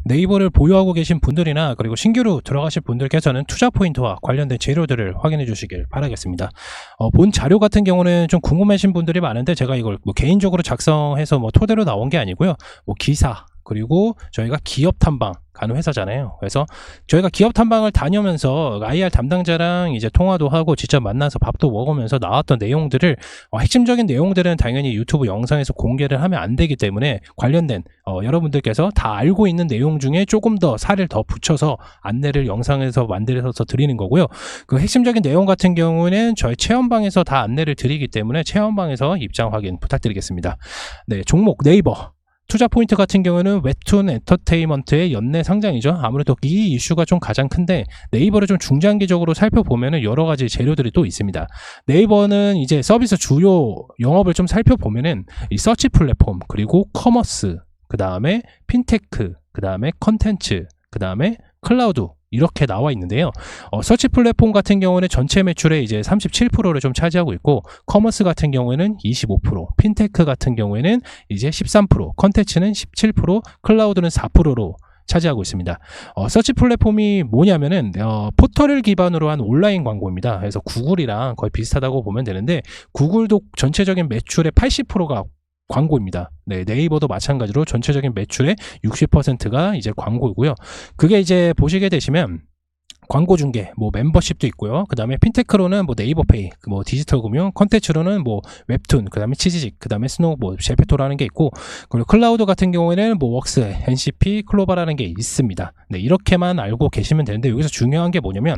네이버를 보유하고 계신 분들이나 그리고 신규로 들어가실 분들께서는 투자 포인트와 관련된 재료들을 확인해 주시길 바라겠습니다. 본 자료 같은 경우는 좀 궁금하신 분들이 많은데 제가 이걸 뭐 개인적으로 작성해서 뭐 토대로 나온 게 아니고요. 뭐 기사, 그리고 저희가 기업 탐방 가는 회사잖아요. 그래서 저희가 기업 탐방을 다니면서 IR 담당자랑 이제 통화도 하고 직접 만나서 밥도 먹으면서 나왔던 내용들을 핵심적인 내용들은 당연히 유튜브 영상에서 공개를 하면 안 되기 때문에 관련된 여러분들께서 다 알고 있는 내용 중에 조금 더 살을 더 붙여서 안내를 영상에서 만들어서 드리는 거고요. 그 핵심적인 내용 같은 경우는 저희 체험방에서 다 안내를 드리기 때문에 체험방에서 입장 확인 부탁드리겠습니다. 네, 종목 네이버 투자 포인트 같은 경우는 웹툰 엔터테인먼트의 연내 상장이죠. 아무래도 이 이슈가 좀 가장 큰데 네이버를 좀 중장기적으로 살펴보면은 여러 가지 재료들이 또 있습니다. 네이버는 이제 서비스 주요 영업을 좀 살펴보면은 이 서치 플랫폼, 그리고 커머스, 그 다음에 핀테크, 그 다음에 컨텐츠, 그 다음에 클라우드, 이렇게 나와 있는데요. 서치 플랫폼 같은 경우는 전체 매출의 이제 37%를 좀 차지하고 있고, 커머스 같은 경우에는 25%, 핀테크 같은 경우에는 이제 13%, 컨텐츠는 17%, 클라우드는 4%로 차지하고 있습니다. 서치 플랫폼이 뭐냐면은 포털을 기반으로 한 온라인 광고입니다. 그래서 구글이랑 거의 비슷하다고 보면 되는데, 구글도 전체적인 매출의 80%가 광고입니다. 네, 네이버도 마찬가지로 전체적인 매출의 60%가 이제 광고이고요. 그게 이제 보시게 되시면 광고 중개, 뭐 멤버십도 있고요. 그 다음에 핀테크로는 뭐 네이버페이, 뭐 디지털 금융, 컨텐츠로는 뭐 웹툰, 그 다음에 치지직, 그 다음에 스노우, 뭐 제페토라는 게 있고, 그리고 클라우드 같은 경우에는 뭐 웍스, NCP, 클로바라는 게 있습니다. 네, 이렇게만 알고 계시면 되는데, 여기서 중요한 게 뭐냐면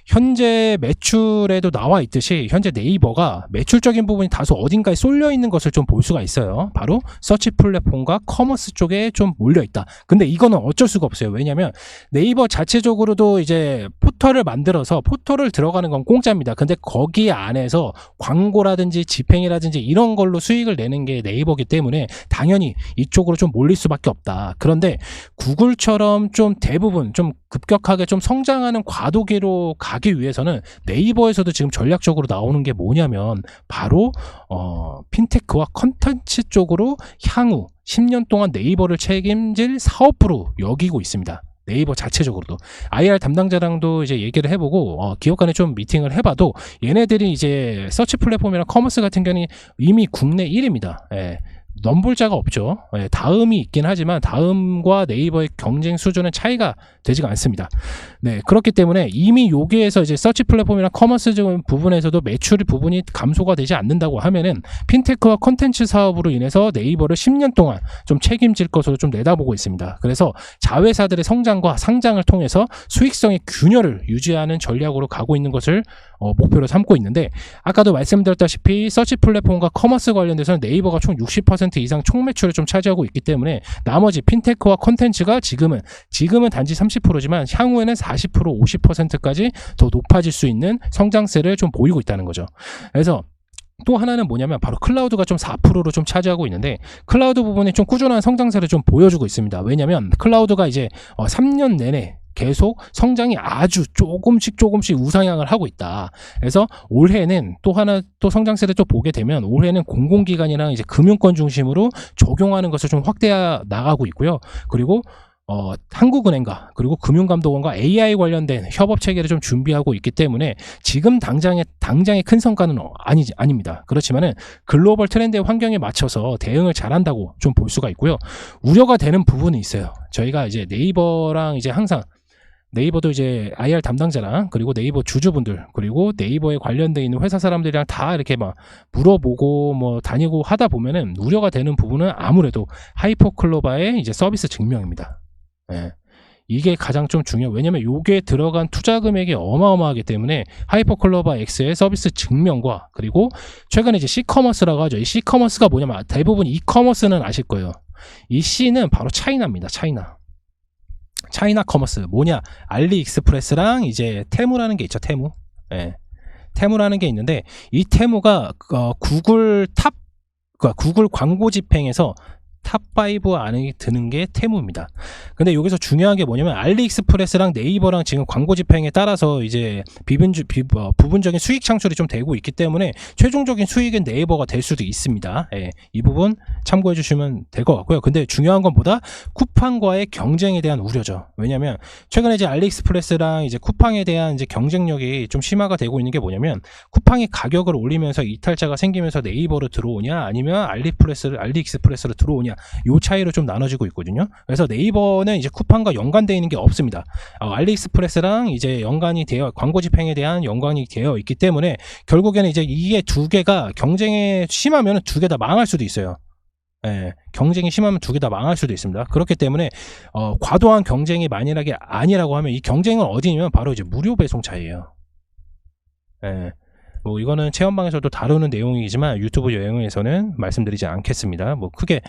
현재 매출에도 나와 있듯이 현재 네이버가 매출적인 부분이 다소 어딘가에 쏠려 있는 것을 좀 볼 수가 있어요. 바로 서치 플랫폼과 커머스 쪽에 좀 몰려 있다. 근데 이거는 어쩔 수가 없어요. 왜냐면 네이버 자체적으로도 이제 포털을 만들어서 포털을 들어가는 건 공짜입니다. 근데 거기 안에서 광고라든지 집행이라든지 이런 걸로 수익을 내는 게 네이버기 때문에 당연히 이쪽으로 좀 몰릴 수밖에 없다. 그런데 구글처럼 좀 대부분 좀 급격하게 좀 성장하는 과도기로 가기 위해서는 네이버에서도 지금 전략적으로 나오는 게 뭐냐면 바로 핀테크와 컨텐츠 쪽으로 향후 10년 동안 네이버를 책임질 사업부로 여기고 있습니다. 네이버 자체적으로도. IR 담당자랑도 이제 얘기를 해보고 기업 간에 좀 미팅을 해봐도 얘네들이 이제 서치 플랫폼이랑 커머스 같은 경우는 이미 국내 1위입니다. 예. 넘볼 자가 없죠. 예, 다음이 있긴 하지만 다음과 네이버의 경쟁 수준은 차이가 되지가 않습니다. 네, 그렇기 때문에 이미 여기에서 이제 서치 플랫폼이나 커머스 부분에서도 매출 부분이 감소가 되지 않는다고 하면은 핀테크와 컨텐츠 사업으로 인해서 네이버를 10년 동안 좀 책임질 것으로 좀 내다보고 있습니다. 그래서 자회사들의 성장과 상장을 통해서 수익성의 균열을 유지하는 전략으로 가고 있는 것을 목표로 삼고 있는데, 아까도 말씀드렸다시피 서치 플랫폼과 커머스 관련돼서는 네이버가 총 60% 이상 총 매출을 좀 차지하고 있기 때문에 나머지 핀테크와 컨텐츠가 지금은 단지 30%지만 향후에는 40%, 50%까지 더 높아질 수 있는 성장세를 좀 보이고 있다는 거죠. 그래서 또 하나는 뭐냐면 바로 클라우드가 좀 4%로 좀 차지하고 있는데, 클라우드 부분이 좀 꾸준한 성장세를 좀 보여주고 있습니다. 왜냐면 클라우드가 이제 3년 내내 계속 성장이 아주 조금씩 우상향을 하고 있다. 그래서 올해는 또 하나 또 성장세를 또 보게 되면 올해는 공공기관이랑 이제 금융권 중심으로 적용하는 것을 좀 확대해 나가고 있고요. 그리고 한국은행과 그리고 금융감독원과 AI 관련된 협업 체계를 좀 준비하고 있기 때문에 지금 당장의 큰 성과는 아닙니다. 그렇지만은 글로벌 트렌드의 환경에 맞춰서 대응을 잘한다고 좀 볼 수가 있고요. 우려가 되는 부분이 있어요. 저희가 이제 네이버랑 이제 항상 네이버도 이제 IR 담당자랑 그리고 네이버 주주분들 그리고 네이버에 관련돼 있는 회사 사람들이랑 다 이렇게 막 물어보고 뭐 다니고 하다 보면은 우려가 되는 부분은 아무래도 하이퍼클로바의 이제 서비스 증명입니다. 예. 이게 가장 좀 중요해요. 왜냐면 요게 들어간 투자 금액이 어마어마하기 때문에 하이퍼클로바 X의 서비스 증명과 그리고 최근에 이제 C커머스라고 하죠. 이 C커머스가 뭐냐면 대부분 이커머스는 아실 거예요. 이 C는 바로 차이나입니다. 차이나 커머스 뭐냐, 알리익스프레스랑 이제 테무라는 게 있죠. 테무. 예. 테무라는 게 있는데 이 테무가 구글 광고 집행에서 탑5 안에 드는 게 테무입니다. 근데 여기서 중요한 게 뭐냐면 알리익스프레스랑 네이버랑 지금 광고 집행에 따라서 이제 부분적인 수익 창출이 좀 되고 있기 때문에 최종적인 수익은 네이버가 될 수도 있습니다. 예, 이 부분 참고해 주시면 될 것 같고요. 근데 중요한 건 보다 쿠팡과의 경쟁에 대한 우려죠. 왜냐면 최근에 이제 알리익스프레스랑 이제 쿠팡에 대한 이제 경쟁력이 좀 심화가 되고 있는 게 뭐냐면 쿠팡이 가격을 올리면서 이탈자가 생기면서 네이버로 들어오냐 아니면 알리익스프레스로 들어오냐 요 차이로 좀 나눠지고 있거든요. 그래서 네이버는 이제 쿠팡과 연관되어 있는 게 없습니다. 알리익스프레스랑 이제 연관이 되어 광고 집행에 대한 연관이 되어 있기 때문에 결국에는 이제 이게 두 개가 경쟁에 심하면 두 개 다 망할 수도 있어요. 예, 경쟁이 심하면 두 개 다 망할 수도 있습니다. 그렇기 때문에 과도한 경쟁이 만약에 아니라고 하면 이 경쟁은 어디냐면 바로 이제 무료 배송차예요. 예. 뭐 이거는 체험방에서도 다루는 내용이지만 유튜브 여행에서는 말씀드리지 않겠습니다. 뭐 크게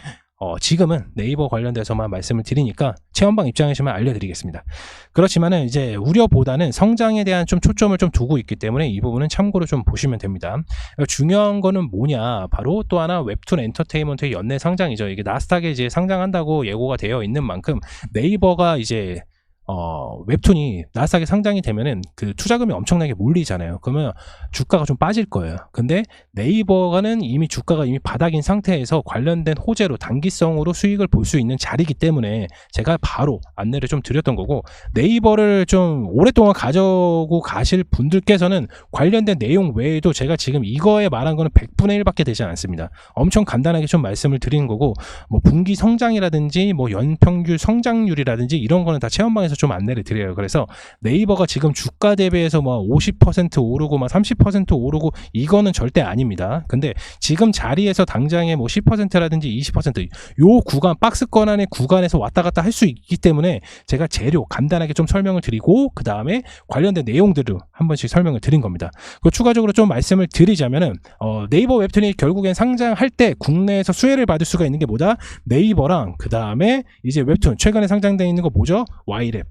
지금은 네이버 관련돼서만 말씀을 드리니까 체험방 입장이시면 알려드리겠습니다. 그렇지만은 이제 우려보다는 성장에 대한 좀 초점을 좀 두고 있기 때문에 이 부분은 참고로 좀 보시면 됩니다. 중요한 거는 뭐냐? 바로 또 하나 웹툰 엔터테인먼트의 연내 상장이죠. 이게 나스닥에 이제 상장한다고 예고가 되어 있는 만큼 네이버가 이제 웹툰이 나스닥에 상장이 되면은 그 투자금이 엄청나게 몰리잖아요. 그러면 주가가 좀 빠질 거예요. 근데 네이버가는 이미 주가가 이미 바닥인 상태에서 관련된 호재로 단기성으로 수익을 볼 수 있는 자리이기 때문에 제가 바로 안내를 좀 드렸던 거고, 네이버를 좀 오랫동안 가져고 가실 분들께서는 관련된 내용 외에도 제가 지금 이거에 말한 거는 100분의 1밖에 되지 않습니다. 엄청 간단하게 좀 말씀을 드리는 거고, 뭐 분기 성장이라든지 뭐 연평균 성장률이라든지 이런 거는 다 체험방에서 좀 안내를 드려요. 그래서 네이버가 지금 주가 대비해서 뭐 50% 오르고 막 30% 오르고 이거는 절대 아닙니다. 근데 지금 자리에서 당장에 뭐 10%라든지 20%요 구간, 박스권 안의 구간에서 왔다 갔다 할 수 있기 때문에 제가 재료 간단하게 좀 설명을 드리고 그 다음에 관련된 내용들을 한 번씩 설명을 드린 겁니다. 그 추가적으로 좀 말씀을 드리자면은 네이버 웹툰이 결국엔 상장할 때 국내에서 수혜를 받을 수가 있는 게 뭐다? 네이버랑 그 다음에 이제 웹툰 최근에 상장되어 있는 거 뭐죠? Y랩.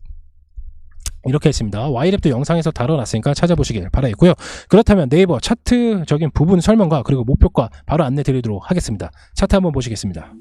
이렇게 했습니다. Y랩도 영상에서 다뤄놨으니까 찾아보시길 바라겠고요. 그렇다면 네이버 차트적인 부분 설명과 그리고 목표가 바로 안내 드리도록 하겠습니다. 차트 한번 보시겠습니다.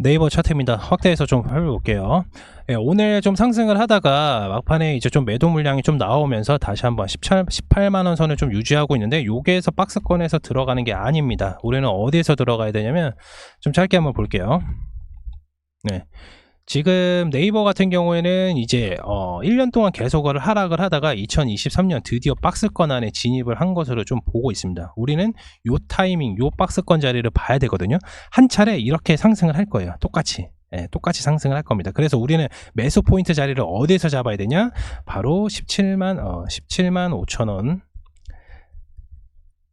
네이버 차트입니다. 확대해서 좀 살펴볼게요. 예, 오늘 좀 상승을 하다가 막판에 이제 좀 매도 물량이 좀 나오면서 다시 한번 18만원 선을 좀 유지하고 있는데, 요게에서 박스권에서 들어가는 게 아닙니다. 우리는 어디에서 들어가야 되냐면 좀 짧게 한번 볼게요. 네. 지금 네이버 같은 경우에는 이제 1년 동안 계속 하락을 하다가 2023년 드디어 박스권 안에 진입을 한 것으로 좀 보고 있습니다. 우리는 요 타이밍, 요 박스권 자리를 봐야 되거든요. 한 차례 이렇게 상승을 할 거예요. 똑같이. 예, 똑같이 상승을 할 겁니다. 그래서 우리는 매수 포인트 자리를 어디에서 잡아야 되냐? 바로 17만 5천원.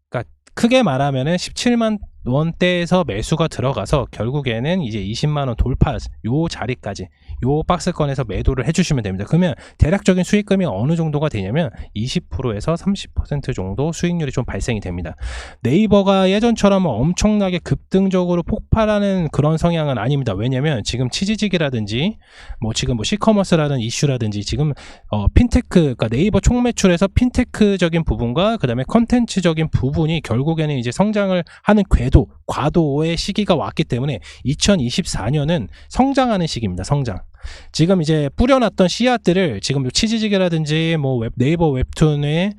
그러니까 크게 말하면은 17만 원대에서 매수가 들어가서 결국에는 이제 20만원 돌파 요 자리까지 요 박스권에서 매도를 해주시면 됩니다. 그러면 대략적인 수익금이 어느 정도가 되냐면 20%에서 30% 정도 수익률이 좀 발생이 됩니다. 네이버가 예전처럼 엄청나게 급등적으로 폭발하는 그런 성향은 아닙니다. 왜냐면 지금 치지직이라든지 뭐 지금 뭐 시커머스라는 이슈라든지 지금 핀테크, 그러니까 네이버 총 매출에서 핀테크적인 부분과 그 다음에 컨텐츠적인 부분이 결국에는 이제 성장을 하는 과도의 시기가 왔기 때문에 2024년은 성장하는 시기입니다. 성장. 지금 이제 뿌려놨던 씨앗들을 지금 치지직이라든지 뭐 네이버 웹툰의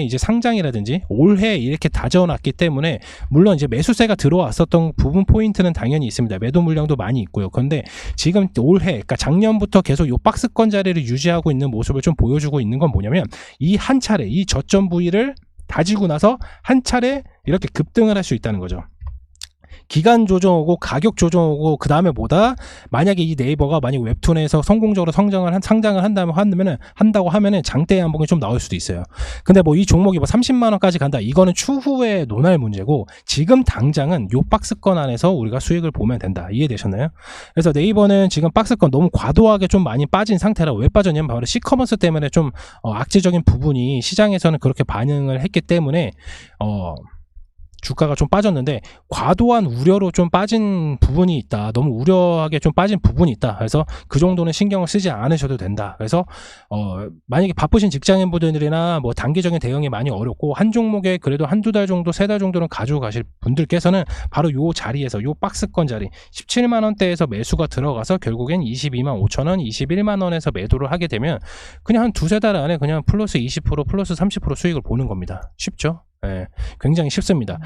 이제 상장이라든지 올해 이렇게 다져놨기 때문에, 물론 이제 매수세가 들어왔었던 부분 포인트는 당연히 있습니다. 매도 물량도 많이 있고요. 그런데 지금 올해, 그러니까 작년부터 계속 요 박스권 자리를 유지하고 있는 모습을 좀 보여주고 있는 건 뭐냐면, 이 한 차례, 이 저점 부위를 다지고 나서 한 차례 이렇게 급등을 할 수 있다는 거죠. 기간 조정하고 가격 조정하고 그 다음에 뭐다? 만약에 이 네이버가 만약 웹툰에서 성공적으로 상장을 한다고 하면은 장대 양봉이 좀 나올 수도 있어요. 근데 뭐 이 종목이 뭐 30만 원까지 간다, 이거는 추후에 논할 문제고, 지금 당장은 요 박스권 안에서 우리가 수익을 보면 된다. 이해되셨나요? 그래서 네이버는 지금 박스권 너무 과도하게 좀 많이 빠진 상태라. 왜 빠졌냐면 바로 시커머스 때문에 좀 악재적인 부분이 시장에서는 그렇게 반응을 했기 때문에 주가가 좀 빠졌는데 과도한 우려로 좀 빠진 부분이 있다. 너무 우려하게 좀 빠진 부분이 있다. 그래서 그 정도는 신경을 쓰지 않으셔도 된다. 그래서 만약에 바쁘신 직장인분들이나 뭐 단기적인 대응이 많이 어렵고 한 종목에 그래도 한두 달 정도, 세 달 정도는 가지고 가실 분들께서는 바로 요 자리에서 요 박스권 자리 17만 원대에서 매수가 들어가서 결국엔 22만 5천 원, 21만 원에서 매도를 하게 되면 그냥 한 두세 달 안에 그냥 플러스 20%, 플러스 30% 수익을 보는 겁니다. 쉽죠? 예, 굉장히 쉽습니다.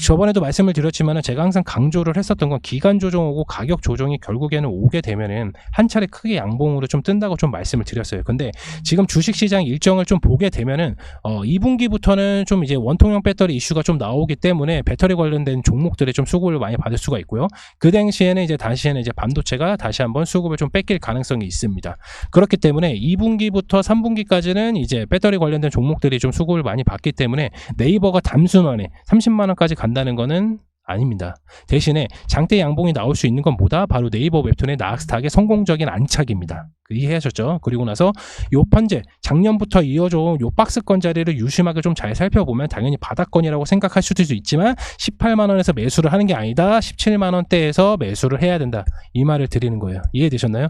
저번에도 말씀을 드렸지만 제가 항상 강조를 했었던 건 기간 조정 오고 가격 조정이 결국에는 오게 되면은 한 차례 크게 양봉으로 좀 뜬다고 좀 말씀을 드렸어요. 근데 지금 주식시장 일정을 좀 보게 되면은 2분기부터는 좀 이제 원통형 배터리 이슈가 좀 나오기 때문에 배터리 관련된 종목들에 좀 수급을 많이 받을 수가 있고요. 그 당시에는 이제 반도체가 다시 한번 수급을 좀 뺏길 가능성이 있습니다. 그렇기 때문에 2분기부터 3분기까지는 이제 배터리 관련된 종목들이 좀 수급을 많이 받기 때문에 네이버가 단순만에 30만 원까지 간다는 거는 아닙니다. 대신에 장대 양봉이 나올 수 있는 건 뭐다? 바로 네이버 웹툰의 나스닥의 성공적인 안착입니다. 이해하셨죠? 그리고 나서 요 현재 작년부터 이어져온 요 박스권 자리를 유심하게 좀 잘 살펴보면 당연히 바닥권이라고 생각할 수도 있지만 18만 원에서 매수를 하는 게 아니다. 17만 원대에서 매수를 해야 된다. 이 말을 드리는 거예요. 이해되셨나요?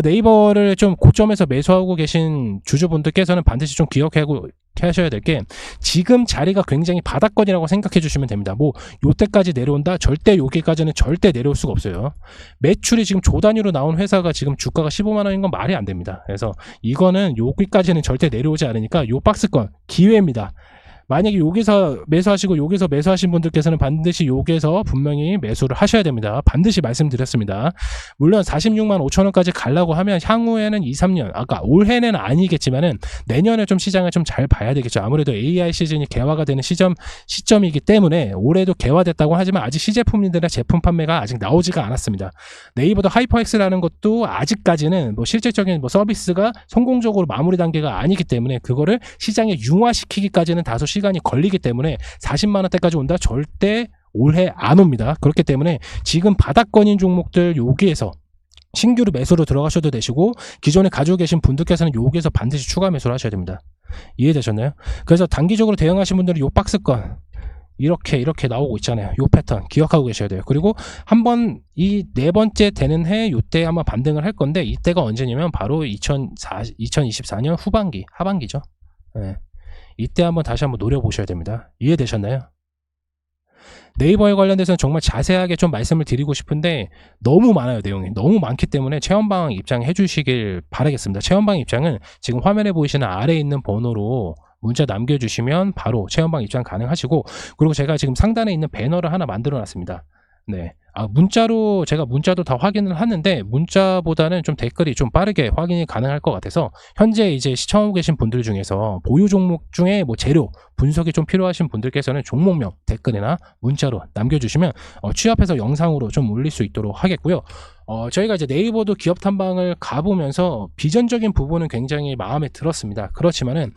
네이버를 좀 고점에서 매수하고 계신 주주분들께서는 반드시 좀 기억하고 하셔야 될 게 지금 자리가 굉장히 바닥권이라고 생각해 주시면 됩니다. 뭐 요때까지 내려온다? 절대 여기까지는 절대 내려올 수가 없어요. 매출이 지금 조 단위로 나온 회사가 지금 주가가 15만 원인 건 말이 안 됩니다. 그래서 이거는 여기까지는 절대 내려오지 않으니까 요 박스권 기회입니다. 만약에 여기서 매수하시고 여기서 매수하신 분들께서는 반드시 여기서 분명히 매수를 하셔야 됩니다. 반드시 말씀드렸습니다. 물론 46만 5천 원까지 가려고 하면 향후에는 2, 3년 아까 올해는 아니겠지만은 내년에 좀 시장을 좀 잘 봐야 되겠죠. 아무래도 AI 시즌이 개화가 되는 시점이기 때문에 올해도 개화됐다고 하지만 아직 시제품들이나 제품 판매가 아직 나오지가 않았습니다. 네이버도 하이퍼엑스라는 것도 아직까지는 뭐 실질적인 뭐 서비스가 성공적으로 마무리 단계가 아니기 때문에 그거를 시장에 융화시키기까지는 다소 시간이 걸리기 때문에 40만 원대까지 온다? 절대 올해 안 옵니다. 그렇기 때문에 지금 바닥권인 종목들 여기에서 신규로 매수로 들어가셔도 되시고 기존에 가지고 계신 분들께서는 여기에서 반드시 추가 매수를 하셔야 됩니다. 이해되셨나요? 그래서 단기적으로 대응하신 분들은 요 박스권 이렇게 나오고 있잖아요. 요 패턴 기억하고 계셔야 돼요. 그리고 한번 이 네 번째 되는 해 요때 한번 반등을 할 건데 이때가 언제냐면 바로 2024년 후반기 하반기죠. 네. 이때 한번 다시 한번 노려보셔야 됩니다. 이해되셨나요? 네이버에 관련돼서는 정말 자세하게 좀 말씀을 드리고 싶은데 너무 많아요. 내용이 너무 많기 때문에 체험방 입장해 주시길 바라겠습니다. 체험방 입장은 지금 화면에 보이시는 아래에 있는 번호로 문자 남겨주시면 바로 체험방 입장 가능하시고 그리고 제가 지금 상단에 있는 배너를 하나 만들어 놨습니다. 네. 제가 문자도 다 확인을 하는데 문자보다는 좀 댓글이 좀 빠르게 확인이 가능할 것 같아서 현재 이제 시청하고 계신 분들 중에서 보유 종목 중에 뭐 재료 분석이 좀 필요하신 분들께서는 종목명 댓글이나 문자로 남겨주시면 취합해서 영상으로 좀 올릴 수 있도록 하겠고요. 저희가 이제 네이버도 기업 탐방을 가보면서 비전적인 부분은 굉장히 마음에 들었습니다. 그렇지만은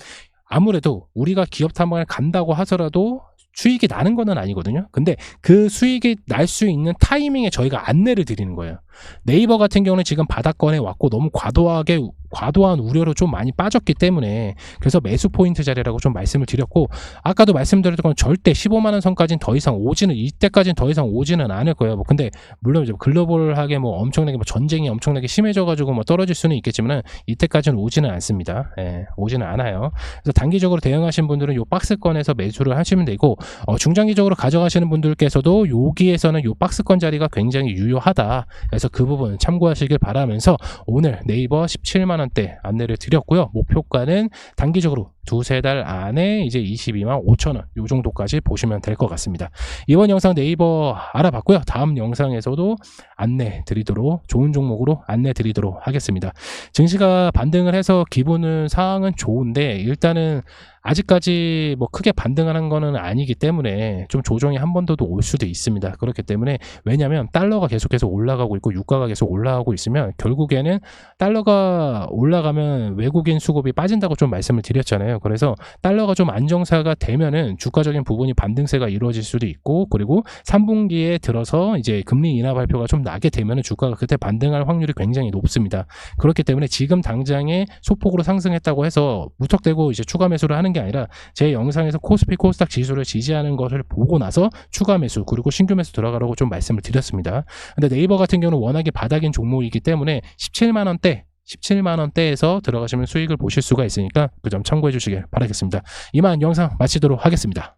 아무래도 우리가 기업 탐방을 간다고 하더라도 수익이 나는 건 아니거든요. 근데 그 수익이 날 수 있는 타이밍에 저희가 안내를 드리는 거예요. 네이버 같은 경우는 지금 바닥권에 왔고 너무 과도한 우려로 좀 많이 빠졌기 때문에 그래서 매수 포인트 자리라고 좀 말씀을 드렸고 아까도 말씀드렸던 건 절대 15만 원 선까지는 더 이상 오지는 이때까지는 더 이상 오지는 않을 거예요. 근데 물론 이제 글로벌하게 엄청나게 전쟁이 엄청나게 심해져 가지고 떨어질 수는 있겠지만 이때까지는 오지는 않습니다. 오지는 않아요. 그래서 단기적으로 대응하신 분들은 요 박스권에서 매수를 하시면 되고 중장기적으로 가져가시는 분들께서도 여기에서는 요 박스권 자리가 굉장히 유효하다. 그래서 그 부분 참고하시길 바라면서 오늘 네이버 17만 원대 안내를 드렸고요. 목표가는 단기적으로 두세 달 안에 이제 22만 5천 원 요 정도까지 보시면 될 것 같습니다. 이번 영상 네이버 알아봤고요. 다음 영상에서도 안내 드리도록 좋은 종목으로 안내 드리도록 하겠습니다. 증시가 반등을 해서 기분은 상황은 좋은데 일단은 아직까지 크게 반등하는 거는 아니기 때문에 좀 조정이 한 번 더 올 수도 있습니다. 그렇기 때문에 왜냐하면 달러가 계속해서 올라가고 있고 유가가 계속 올라가고 있으면 결국에는 달러가 올라가면 외국인 수급이 빠진다고 좀 말씀을 드렸잖아요. 있잖아요. 그래서 달러가 좀 안정사가 되면은 주가적인 부분이 반등세가 이루어질 수도 있고, 그리고 3분기에 들어서 이제 금리 인하 발표가 좀 나게 되면은 주가가 그때 반등할 확률이 굉장히 높습니다. 그렇기 때문에 지금 당장에 소폭으로 상승했다고 해서 무턱대고 이제 추가 매수를 하는 게 아니라 제 영상에서 코스피 코스닥 지수를 지지하는 것을 보고 나서 추가 매수 그리고 신규 매수 들어가라고 좀 말씀을 드렸습니다. 근데 네이버 같은 경우는 워낙에 바닥인 종목이기 때문에 17만 원대에서 들어가시면 수익을 보실 수가 있으니까 그 점 참고해 주시길 바라겠습니다. 이만 영상 마치도록 하겠습니다.